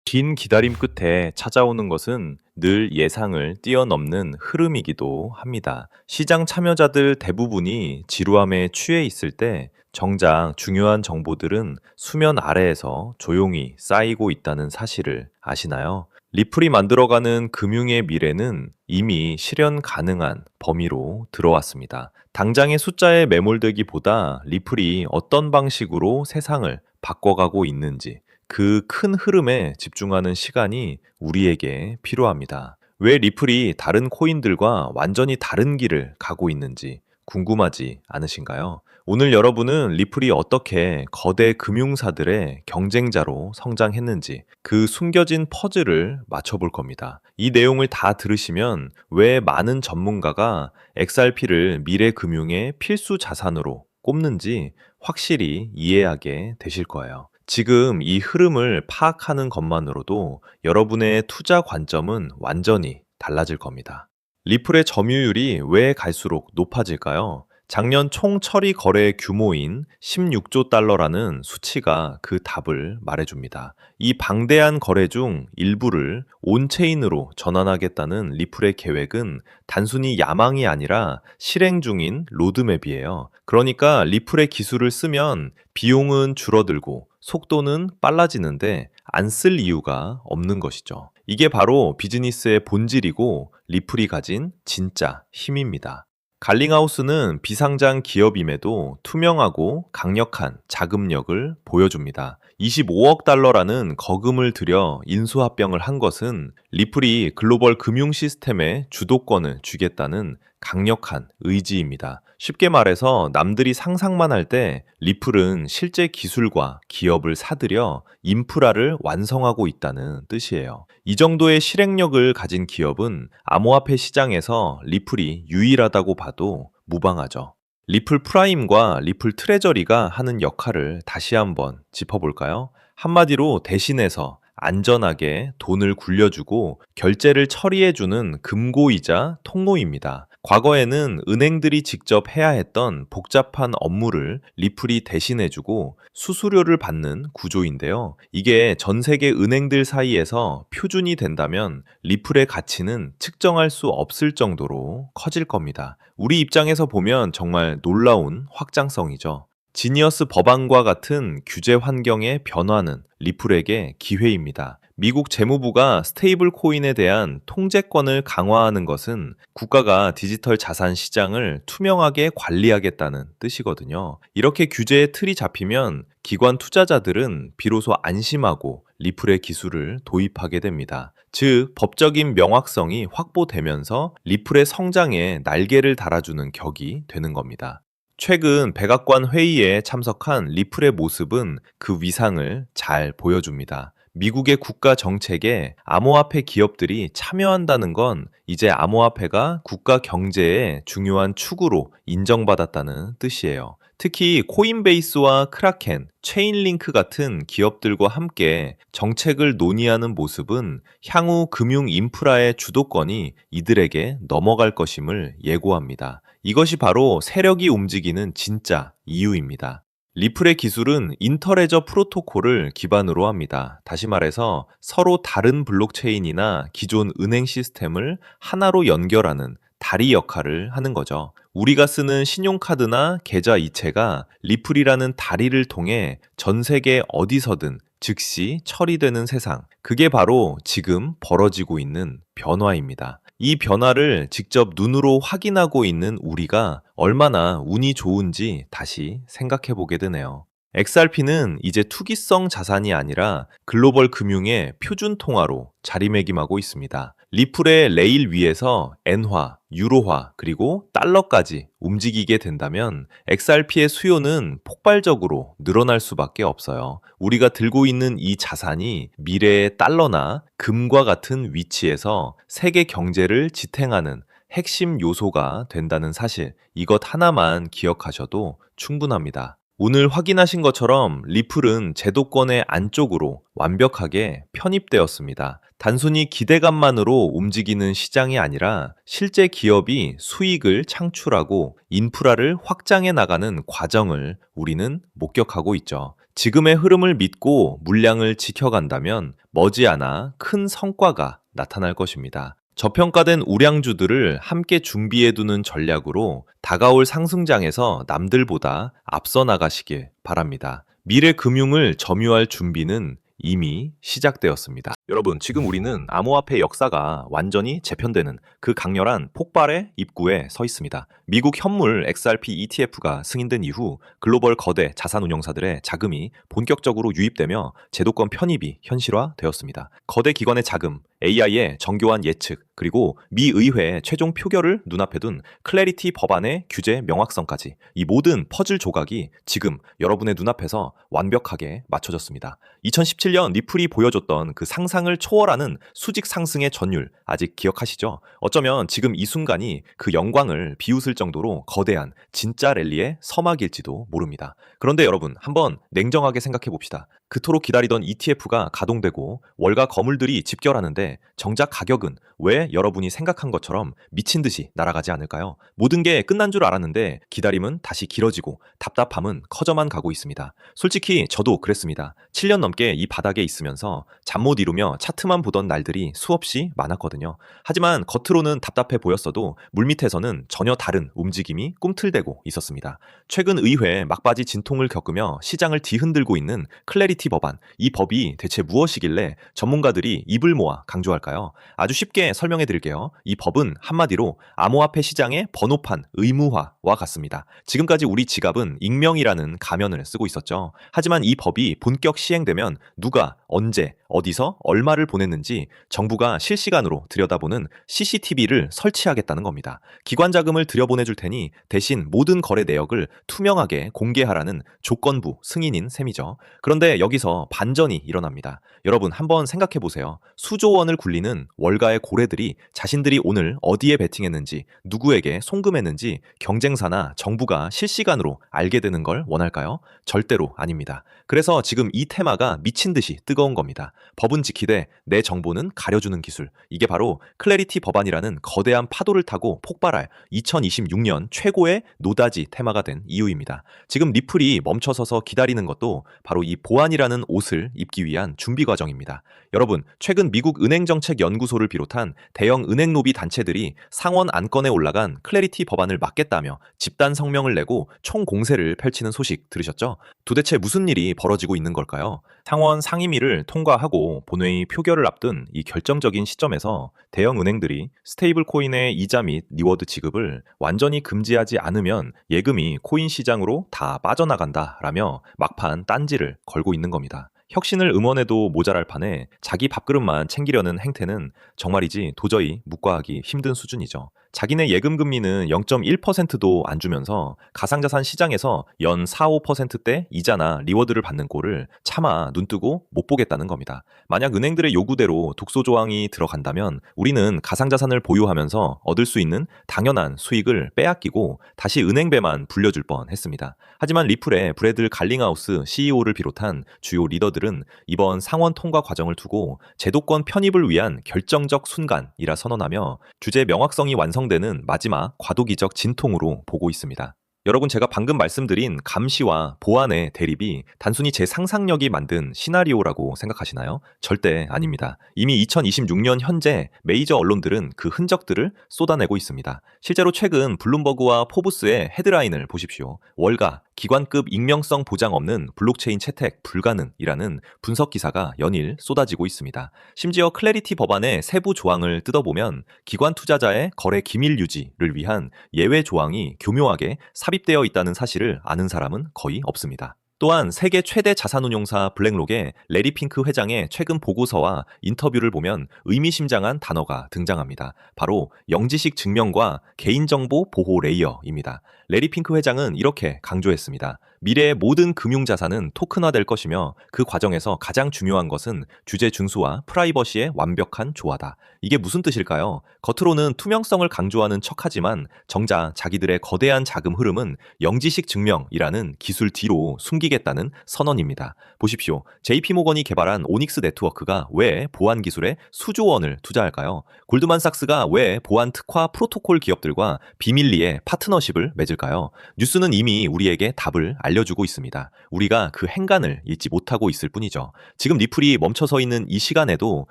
긴 기다림 끝에 찾아오는 것은 늘 예상을 뛰어넘는 흐름이기도 합니다. 시장 참여자들 대부분이 지루함에 취해 있을 때 정작 중요한 정보들은 수면 아래에서 조용히 쌓이고 있다는 사실을 아시나요? 리플이 만들어가는 금융의 미래는 이미 실현 가능한 범위로 들어왔습니다. 당장의 숫자에 매몰되기보다 리플이 어떤 방식으로 세상을 바꿔가고 있는지, 그 큰 흐름에 집중하는 시간이 우리에게 필요합니다. 왜 리플이 다른 코인들과 완전히 다른 길을 가고 있는지 궁금하지 않으신가요? 오늘 여러분은 리플이 어떻게 거대 금융사들의 경쟁자로 성장했는지 그 숨겨진 퍼즐을 맞춰볼 겁니다. 이 내용을 다 들으시면 왜 많은 전문가가 XRP를 미래 금융의 필수 자산으로 꼽는지 확실히 이해하게 되실 거예요. 지금 이 흐름을 파악하는 것만으로도 여러분의 투자 관점은 완전히 달라질 겁니다. 리플의 점유율이 왜 갈수록 높아질까요? 작년 총 처리 거래 규모인 16조 달러라는 수치가 그 답을 말해줍니다. 이 방대한 거래 중 일부를 온체인으로 전환하겠다는 리플의 계획은 단순히 야망이 아니라 실행 중인 로드맵이에요. 그러니까 리플의 기술을 쓰면 비용은 줄어들고 속도는 빨라지는데 안 쓸 이유가 없는 것이죠. 이게 바로 비즈니스의 본질이고 리플이 가진 진짜 힘입니다. 갈링하우스는 비상장 기업임에도 투명하고 강력한 자금력을 보여줍니다. 25억 달러라는 거금을 들여 인수합병을 한 것은 리플이 글로벌 금융 시스템에 주도권을 주겠다는 강력한 의지입니다. 쉽게 말해서 남들이 상상만 할 때 리플은 실제 기술과 기업을 사들여 인프라를 완성하고 있다는 뜻이에요. 이 정도의 실행력을 가진 기업은 암호화폐 시장에서 리플이 유일하다고 봐도 무방하죠. 리플 프라임과 리플 트레저리가 하는 역할을 다시 한번 짚어볼까요? 한마디로 대신해서 안전하게 돈을 굴려주고 결제를 처리해주는 금고이자 통로입니다. 과거에는 은행들이 직접 해야 했던 복잡한 업무를 리플이 대신해주고 수수료를 받는 구조인데요. 이게 전 세계 은행들 사이에서 표준이 된다면 리플의 가치는 측정할 수 없을 정도로 커질 겁니다. 우리 입장에서 보면 정말 놀라운 확장성이죠. 지니어스 법안과 같은 규제 환경의 변화는 리플에게 기회입니다. 미국 재무부가 스테이블 코인에 대한 통제권을 강화하는 것은 국가가 디지털 자산 시장을 투명하게 관리하겠다는 뜻이거든요. 이렇게 규제의 틀이 잡히면 기관 투자자들은 비로소 안심하고 리플의 기술을 도입하게 됩니다. 즉, 법적인 명확성이 확보되면서 리플의 성장에 날개를 달아주는 격이 되는 겁니다. 최근 백악관 회의에 참석한 리플의 모습은 그 위상을 잘 보여줍니다. 미국의 국가 정책에 암호화폐 기업들이 참여한다는 건 이제 암호화폐가 국가 경제의 중요한 축으로 인정받았다는 뜻이에요. 특히 코인베이스와 크라켄, 체인링크 같은 기업들과 함께 정책을 논의하는 모습은 향후 금융 인프라의 주도권이 이들에게 넘어갈 것임을 예고합니다. 이것이 바로 세력이 움직이는 진짜 이유입니다. 리플의 기술은 인터레저 프로토콜을 기반으로 합니다. 다시 말해서 서로 다른 블록체인이나 기존 은행 시스템을 하나로 연결하는 다리 역할을 하는 거죠. 우리가 쓰는 신용카드나 계좌 이체가 리플이라는 다리를 통해 전 세계 어디서든 즉시 처리되는 세상. 그게 바로 지금 벌어지고 있는 변화입니다. 이 변화를 직접 눈으로 확인하고 있는 우리가 얼마나 운이 좋은지 다시 생각해 보게 되네요. XRP는 이제 투기성 자산이 아니라 글로벌 금융의 표준 통화로 자리매김하고 있습니다. 리플의 레일 위에서 엔화, 유로화, 그리고 달러까지 움직이게 된다면 XRP의 수요는 폭발적으로 늘어날 수밖에 없어요. 우리가 들고 있는 이 자산이 미래의 달러나 금과 같은 위치에서 세계 경제를 지탱하는 핵심 요소가 된다는 사실, 이것 하나만 기억하셔도 충분합니다. 오늘 확인하신 것처럼 리플은 제도권의 안쪽으로 완벽하게 편입되었습니다. 단순히 기대감만으로 움직이는 시장이 아니라 실제 기업이 수익을 창출하고 인프라를 확장해 나가는 과정을 우리는 목격하고 있죠. 지금의 흐름을 믿고 물량을 지켜간다면 머지않아 큰 성과가 나타날 것입니다. 저평가된 우량주들을 함께 준비해두는 전략으로 다가올 상승장에서 남들보다 앞서 나가시길 바랍니다. 미래 금융을 점유할 준비는 이미 시작되었습니다. 여러분, 지금 우리는 암호화폐 역사가 완전히 재편되는 그 강렬한 폭발의 입구에 서 있습니다. 미국 현물 XRP ETF가 승인된 이후 글로벌 거대 자산운용사들의 자금이 본격적으로 유입되며 제도권 편입이 현실화되었습니다. 거대 기관의 자금, AI의 정교한 예측, 그리고 미 의회의 최종 표결을 눈앞에 둔 클래리티 법안의 규제 명확성까지 이 모든 퍼즐 조각이 지금 여러분의 눈앞에서 완벽하게 맞춰졌습니다. 2017년 리플이 보여줬던 그 상상을 초월하는 수직 상승의 전율 아직 기억하시죠? 어쩌면 지금 이 순간이 그 영광을 비웃을 정도로 거대한 진짜 랠리의 서막일지도 모릅니다. 그런데 여러분, 한번 냉정하게 생각해 봅시다. 그토록 기다리던 ETF가 가동되고 월가 거물들이 집결하는데 정작 가격은 왜 여러분이 생각한 것처럼 미친 듯이 날아가지 않을까요? 모든 게 끝난 줄 알았는데 기다림은 다시 길어지고 답답함은 커져만 가고 있습니다. 솔직히 저도 그랬습니다. 7년 넘게 이 바닥에 있으면서 잠 못 이루며 차트만 보던 날들이 수없이 많았거든요. 하지만 겉으로는 답답해 보였어도 물밑에서는 전혀 다른 움직임이 꿈틀대고 있었습니다. 최근 의회 막바지 진통을 겪으며 시장을 뒤흔들고 있는 클래리티 법안, 이 법이 대체 무엇이길래 전문가들이 입을 모아 강조할까요? 아주 쉽게 설명해 드릴게요. 이 법은 한마디로 암호화폐 시장의 번호판 의무화와 같습니다. 지금까지 우리 지갑은 익명이라는 가면을 쓰고 있었죠. 하지만 이 법이 본격 시행되면 누가 언제 어디서 얼마를 보냈는지 정부가 실시간으로 들여다보는 CCTV를 설치하겠다는 겁니다. 기관 자금을 들여보내줄 테니 대신 모든 거래 내역을 투명하게 공개하라는 조건부 승인인 셈이죠. 그런데 여기서 반전이 일어납니다. 여러분, 한번 생각해 보세요. 수조 원을 굴리는 월가의 고래들이 자신들이 오늘 어디에 베팅했는지, 누구에게 송금했는지 경쟁사나 정부가 실시간으로 알게 되는 걸 원할까요? 절대로 아닙니다. 그래서 지금 이 테마가 미친 듯이 뜨거운 겁니다. 법은 지키되 내 정보는 가려주는 기술. 이게 바로 클래리티 법안이라는 거대한 파도를 타고 폭발할 2026년 최고의 노다지 테마가 된 이유입니다. 지금 리플이 멈춰서서 기다리는 것도 바로 이 보안이라는 옷을 입기 위한 준비 과정입니다. 여러분, 최근 미국 은행정책연구소를 비롯한 대형 은행 로비 단체들이 상원 안건에 올라간 클래리티 법안을 막겠다며 집단 성명을 내고 총공세를 펼치는 소식 들으셨죠? 도대체 무슨 일이 벌어지고 있는 걸까요? 상원 상임위를 통과하고 본회의 표결을 앞둔 이 결정적인 시점에서 대형 은행들이 스테이블 코인의 이자 및 리워드 지급을 완전히 금지하지 않으면 예금이 코인 시장으로 다 빠져나간다라며 막판 딴지를 걸고 있는 겁니다. 혁신을 응원해도 모자랄 판에 자기 밥그릇만 챙기려는 행태는 정말이지 도저히 묵과하기 힘든 수준이죠. 자기네 예금 금리는 0.1%도 안 주면서 가상자산 시장에서 연 4, 5%대 이자나 리워드를 받는 꼴을 차마 눈뜨고 못 보겠다는 겁니다. 만약 은행들의 요구대로 독소 조항이 들어간다면 우리는 가상자산을 보유하면서 얻을 수 있는 당연한 수익을 빼앗기고 다시 은행배만 불려줄 뻔했습니다. 하지만 리플의 브래들 갈링하우스 CEO를 비롯한 주요 리더들은 이번 상원 통과 과정을 두고 제도권 편입을 위한 결정적 순간이라 선언하며 규제 명확성이 완성되는 마지막 과도기적 진통으로 보고 있습니다. 여러분, 제가 방금 말씀드린 감시와 보안의 대립이 단순히 제 상상력이 만든 시나리오라고 생각하시나요? 절대 아닙니다. 이미 2026년 현재 메이저 언론들은 그 흔적들을 쏟아내고 있습니다. 실제로 최근 블룸버그와 포브스의 헤드라인을 보십시오. 월가 기관급 익명성 보장 없는 블록체인 채택 불가능이라는 분석 기사가 연일 쏟아지고 있습니다. 심지어 클래리티 법안의 세부 조항을 뜯어보면 기관 투자자의 거래 기밀 유지를 위한 예외 조항이 교묘하게 삽입되어 있다는 사실을 아는 사람은 거의 없습니다. 또한 세계 최대 자산운용사 블랙록의 레리 핑크 회장의 최근 보고서와 인터뷰를 보면 의미심장한 단어가 등장합니다. 바로 영지식 증명과 개인정보 보호 레이어입니다. 레리 핑크 회장은 이렇게 강조했습니다. 미래의 모든 금융자산은 토큰화될 것이며 그 과정에서 가장 중요한 것은 규제 준수와 프라이버시의 완벽한 조화다. 이게 무슨 뜻일까요? 겉으로는 투명성을 강조하는 척하지만 정작 자기들의 거대한 자금 흐름은 영지식 증명이라는 기술 뒤로 숨기겠다는 선언입니다. 보십시오. JP모건이 개발한 오닉스 네트워크가 왜 보안 기술에 수조 원을 투자할까요? 골드만삭스가 왜 보안 특화 프로토콜 기업들과 비밀리에 파트너십을 맺을까요? 뉴스는 이미 우리에게 답을 알려주고 있습니다. 우리가 그 행간을 잊지 못하고 있을 뿐이죠. 지금 리플이 멈춰서 있는 이 시간에도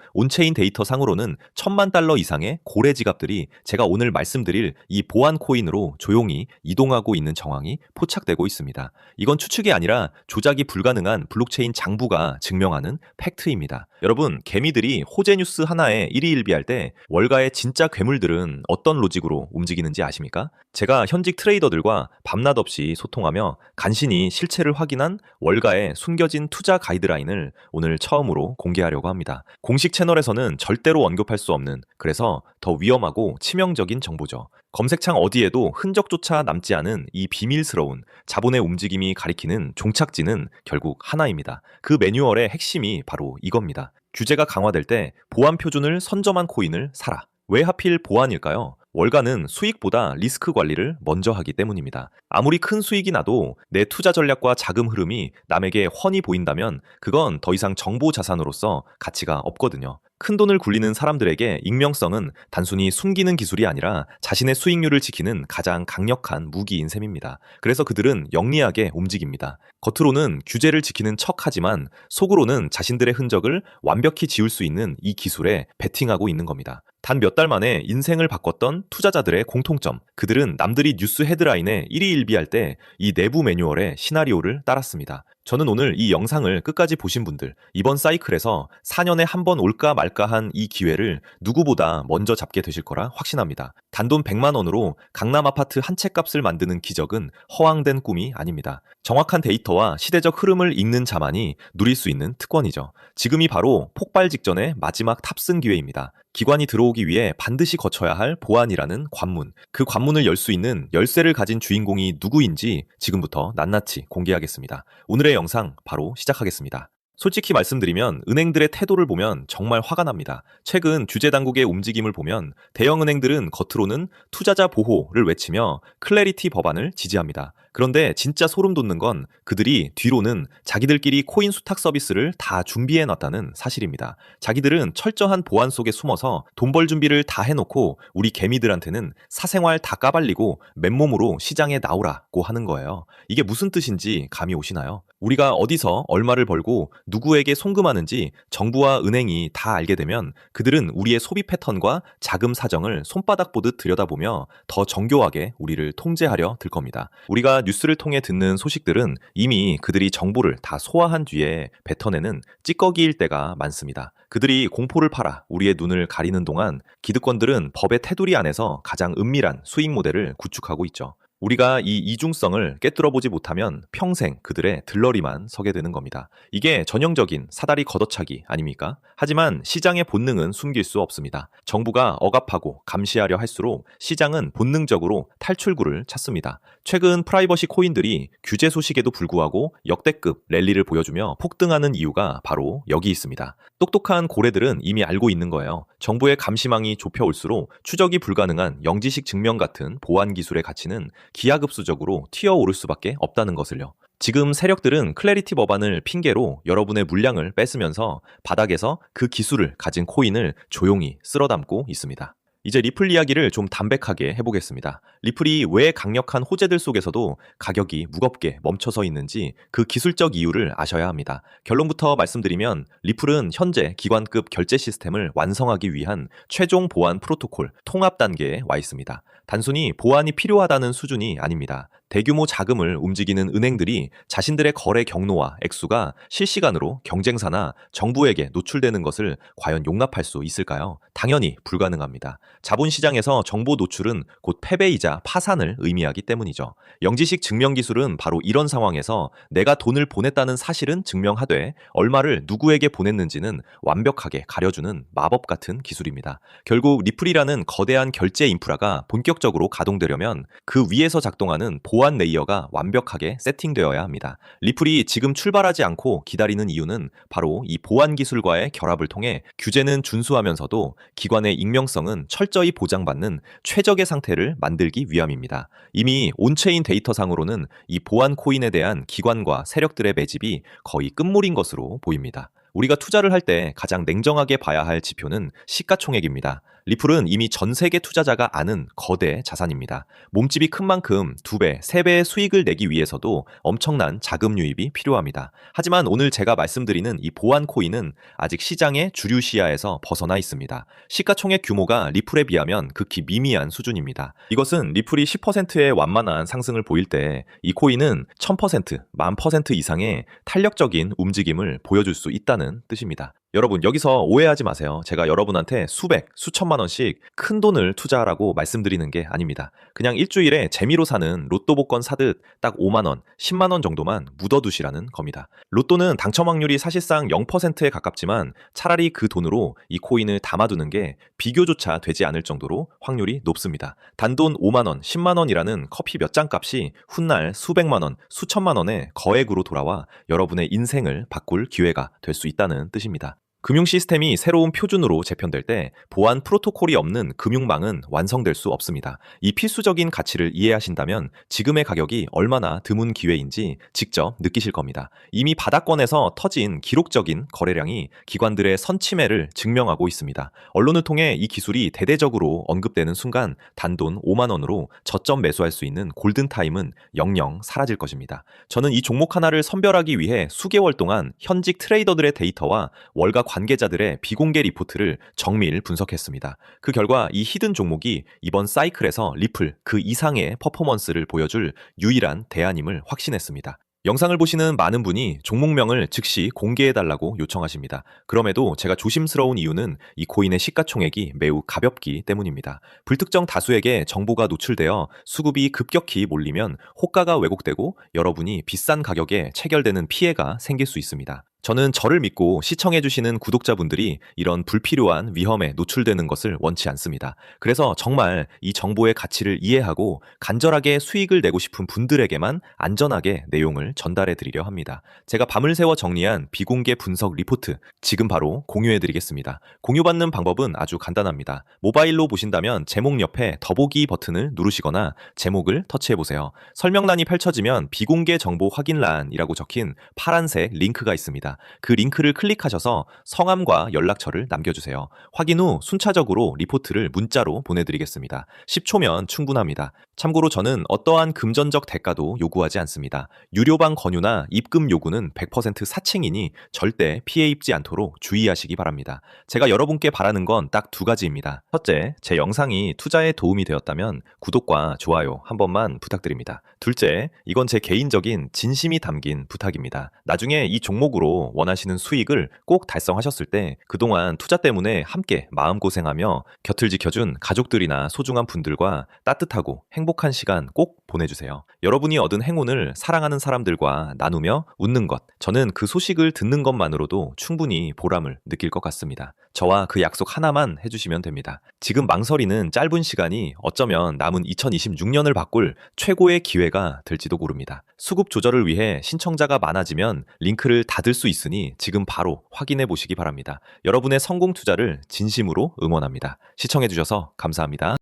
온체인 데이터 상으로는 1,000만 달러 이상의 고래 지갑들이 제가 오늘 말씀드릴 이 보안 코인으로 조용히 이동하고 있는 정황이 포착되고 있습니다. 이건 추측이 아니라 조작이 불가능한 블록체인 장부가 증명하는 팩트입니다. 여러분, 개미들이 호재 뉴스 하나에 일희일비할 때 월가의 진짜 괴물들은 어떤 로직으로 움직이는지 아십니까? 제가 현직 트레이더들과 밤낮 없이 소통하며 간신히 실체를 확인한 월가의 숨겨진 투자 가이드라인을 오늘 처음으로 공개하려고 합니다. 공식 채널에서는 절대로 언급할 수 없는, 그래서 더 위험하고 치명적인 정보죠. 검색창 어디에도 흔적조차 남지 않은 이 비밀스러운 자본의 움직임이 가리키는 종착지는 결국 하나입니다. 그 매뉴얼의 핵심이 바로 이겁니다. 규제가 강화될 때 보안 표준을 선점한 코인을 사라. 왜 하필 보안일까요? 월가는 수익보다 리스크 관리를 먼저 하기 때문입니다. 아무리 큰 수익이 나도 내 투자 전략과 자금 흐름이 남에게 훤히 보인다면 그건 더 이상 정보 자산으로서 가치가 없거든요. 큰 돈을 굴리는 사람들에게 익명성은 단순히 숨기는 기술이 아니라 자신의 수익률을 지키는 가장 강력한 무기인 셈입니다. 그래서 그들은 영리하게 움직입니다. 겉으로는 규제를 지키는 척하지만 속으로는 자신들의 흔적을 완벽히 지울 수 있는 이 기술에 베팅하고 있는 겁니다. 단 몇 달 만에 인생을 바꿨던 투자자들의 공통점, 그들은 남들이 뉴스 헤드라인에 일희일비할 때 이 내부 매뉴얼의 시나리오를 따랐습니다. 저는 오늘 이 영상을 끝까지 보신 분들, 이번 사이클에서 4년에 한 번 올까 말까 한 이 기회를 누구보다 먼저 잡게 되실 거라 확신합니다. 단돈 100만 원으로 강남 아파트 한 채 값을 만드는 기적은 허황된 꿈이 아닙니다. 정확한 데이터와 시대적 흐름을 읽는 자만이 누릴 수 있는 특권이죠. 지금이 바로 폭발 직전의 마지막 탑승 기회입니다. 기관이 들어오기 위해 반드시 거쳐야 할 보안이라는 관문, 그 관문을 열 수 있는 열쇠를 가진 주인공이 누구인지 지금부터 낱낱이 공개하겠습니다. 오늘의 영상 바로 시작하겠습니다. 솔직히 말씀드리면 은행들의 태도를 보면 정말 화가 납니다. 최근 규제 당국의 움직임을 보면 대형 은행들은 겉으로는 투자자 보호를 외치며 클래리티 법안을 지지합니다. 그런데 진짜 소름 돋는 건 그들이 뒤로는 자기들끼리 코인 수탁 서비스를 다 준비해 놨다는 사실입니다. 자기들은 철저한 보안 속에 숨어서 돈 벌 준비를 다 해놓고 우리 개미들한테는 사생활 다 까발리고 맨몸으로 시장에 나오라고 하는 거예요. 이게 무슨 뜻인지 감이 오시나요? 우리가 어디서 얼마를 벌고 누구에게 송금하는지 정부와 은행이 다 알게 되면 그들은 우리의 소비 패턴과 자금 사정을 손바닥 보듯 들여다보며 더 정교하게 우리를 통제하려 들 겁니다. 우리가 뉴스를 통해 듣는 소식들은 이미 그들이 정보를 다 소화한 뒤에 뱉어내는 찌꺼기일 때가 많습니다. 그들이 공포를 팔아 우리의 눈을 가리는 동안 기득권들은 법의 테두리 안에서 가장 은밀한 수익 모델을 구축하고 있죠. 우리가 이 이중성을 깨뚫어보지 못하면 평생 그들의 들러리만 서게 되는 겁니다. 이게 전형적인 사다리 걷어차기 아닙니까? 하지만 시장의 본능은 숨길 수 없습니다. 정부가 억압하고 감시하려 할수록 시장은 본능적으로 탈출구를 찾습니다. 최근 프라이버시 코인들이 규제 소식에도 불구하고 역대급 랠리를 보여주며 폭등하는 이유가 바로 여기 있습니다. 똑똑한 고래들은 이미 알고 있는 거예요. 정부의 감시망이 좁혀올수록 추적이 불가능한 영지식 증명 같은 보안 기술의 가치는 기하급수적으로 튀어오를 수밖에 없다는 것을요. 지금 세력들은 클래리티 법안을 핑계로 여러분의 물량을 뺏으면서 바닥에서 그 기술을 가진 코인을 조용히 쓸어담고 있습니다. 이제 리플 이야기를 좀 담백하게 해보겠습니다. 리플이 왜 강력한 호재들 속에서도 가격이 무겁게 멈춰서 있는지 그 기술적 이유를 아셔야 합니다. 결론부터 말씀드리면 리플은 현재 기관급 결제 시스템을 완성하기 위한 최종 보안 프로토콜 통합 단계에 와 있습니다. 단순히 보안이 필요하다는 수준이 아닙니다. 대규모 자금을 움직이는 은행들이 자신들의 거래 경로와 액수가 실시간으로 경쟁사나 정부에게 노출되는 것을 과연 용납할 수 있을까요? 당연히 불가능합니다. 자본시장에서 정보 노출은 곧 패배이자 파산을 의미하기 때문이죠. 영지식 증명 기술은 바로 이런 상황에서 내가 돈을 보냈다는 사실은 증명하되 얼마를 누구에게 보냈는지는 완벽하게 가려주는 마법 같은 기술입니다. 결국 리플이라는 거대한 결제 인프라가 본격적으로 가동되려면 그 위에서 작동하는 보안 레이어가 완벽하게 세팅되어야 합니다. 리플이 지금 출발하지 않고 기다리는 이유는 바로 이 보안 기술과의 결합을 통해 규제는 준수하면서도 기관의 익명성은 철저히 보장받는 최적의 상태를 만들기 위함입니다. 이미 온체인 데이터상으로는 이 보안 코인에 대한 기관과 세력들의 매집이 거의 끝물인 것으로 보입니다. 우리가 투자를 할 때 가장 냉정하게 봐야 할 지표는 시가총액입니다. 리플은 이미 전 세계 투자자가 아는 거대 자산입니다. 몸집이 큰 만큼 2배, 3배의 수익을 내기 위해서도 엄청난 자금 유입이 필요합니다. 하지만 오늘 제가 말씀드리는 이 보안 코인은 아직 시장의 주류 시야에서 벗어나 있습니다. 시가총액 규모가 리플에 비하면 극히 미미한 수준입니다. 이것은 리플이 10%의 완만한 상승을 보일 때 이 코인은 1000%, 10,000% 이상의 탄력적인 움직임을 보여줄 수 있다는 뜻입니다. 여러분, 여기서 오해하지 마세요. 제가 여러분한테 수백, 수천만 원씩 큰 돈을 투자하라고 말씀드리는 게 아닙니다. 그냥 일주일에 재미로 사는 로또 복권 사듯 딱 5만 원, 10만 원 정도만 묻어두시라는 겁니다. 로또는 당첨 확률이 사실상 0%에 가깝지만 차라리 그 돈으로 이 코인을 담아두는 게 비교조차 되지 않을 정도로 확률이 높습니다. 단돈 5만 원, 10만 원이라는 커피 몇 잔 값이 훗날 수백만 원, 수천만 원의 거액으로 돌아와 여러분의 인생을 바꿀 기회가 될 수 있다는 뜻입니다. 금융 시스템이 새로운 표준으로 재편될 때 보안 프로토콜이 없는 금융망은 완성될 수 없습니다. 이 필수적인 가치를 이해하신다면 지금의 가격이 얼마나 드문 기회인지 직접 느끼실 겁니다. 이미 바닥권에서 터진 기록적인 거래량이 기관들의 선침해를 증명하고 있습니다. 언론을 통해 이 기술이 대대적으로 언급되는 순간 단돈 5만 원으로 저점 매수할 수 있는 골든타임은 영영 사라질 것입니다. 저는 이 종목 하나를 선별하기 위해 수개월 동안 현직 트레이더들의 데이터와 월가 관계자들의 비공개 리포트를 정밀 분석했습니다. 그 결과 이 히든 종목이 이번 사이클에서 리플 그 이상의 퍼포먼스를 보여줄 유일한 대안임을 확신했습니다. 영상을 보시는 많은 분이 종목명을 즉시 공개해달라고 요청하십니다. 그럼에도 제가 조심스러운 이유는 이 코인의 시가총액이 매우 가볍기 때문입니다. 불특정 다수에게 정보가 노출되어 수급이 급격히 몰리면 호가가 왜곡되고 여러분이 비싼 가격에 체결되는 피해가 생길 수 있습니다. 저는 저를 믿고 시청해주시는 구독자분들이 이런 불필요한 위험에 노출되는 것을 원치 않습니다. 그래서 정말 이 정보의 가치를 이해하고 간절하게 수익을 내고 싶은 분들에게만 안전하게 내용을 전달해 드리려 합니다. 제가 밤을 새워 정리한 비공개 분석 리포트 지금 바로 공유해 드리겠습니다. 공유받는 방법은 아주 간단합니다. 모바일로 보신다면 제목 옆에 더보기 버튼을 누르시거나 제목을 터치해 보세요. 설명란이 펼쳐지면 비공개 정보 확인란이라고 적힌 파란색 링크가 있습니다. 그 링크를 클릭하셔서 성함과 연락처를 남겨주세요. 확인 후 순차적으로 리포트를 문자로 보내드리겠습니다. 10초면 충분합니다. 참고로 저는 어떠한 금전적 대가도 요구하지 않습니다. 유료방 권유나 입금 요구는 100% 사칭이니 절대 피해 입지 않도록 주의하시기 바랍니다. 제가 여러분께 바라는 건 딱 2가지입니다. 첫째, 제 영상이 투자에 도움이 되었다면 구독과 좋아요 한 번만 부탁드립니다. 둘째, 이건 제 개인적인 진심이 담긴 부탁입니다. 나중에 이 종목으로 원하시는 수익을 꼭 달성하셨을 때 그동안 투자 때문에 함께 마음고생하며 곁을 지켜준 가족들이나 소중한 분들과 따뜻하고 행복한 시간 꼭 보내주세요. 여러분이 얻은 행운을 사랑하는 사람들과 나누며 웃는 것, 저는 그 소식을 듣는 것만으로도 충분히 보람을 느낄 것 같습니다. 저와 그 약속 하나만 해주시면 됩니다. 지금 망설이는 짧은 시간이 어쩌면 남은 2026년을 바꿀 최고의 기회가 될지도 모릅니다. 수급 조절을 위해 신청자가 많아지면 링크를 닫을 수 있으니 지금 바로 확인해 보시기 바랍니다. 여러분의 성공 투자를 진심으로 응원합니다. 시청해주셔서 감사합니다.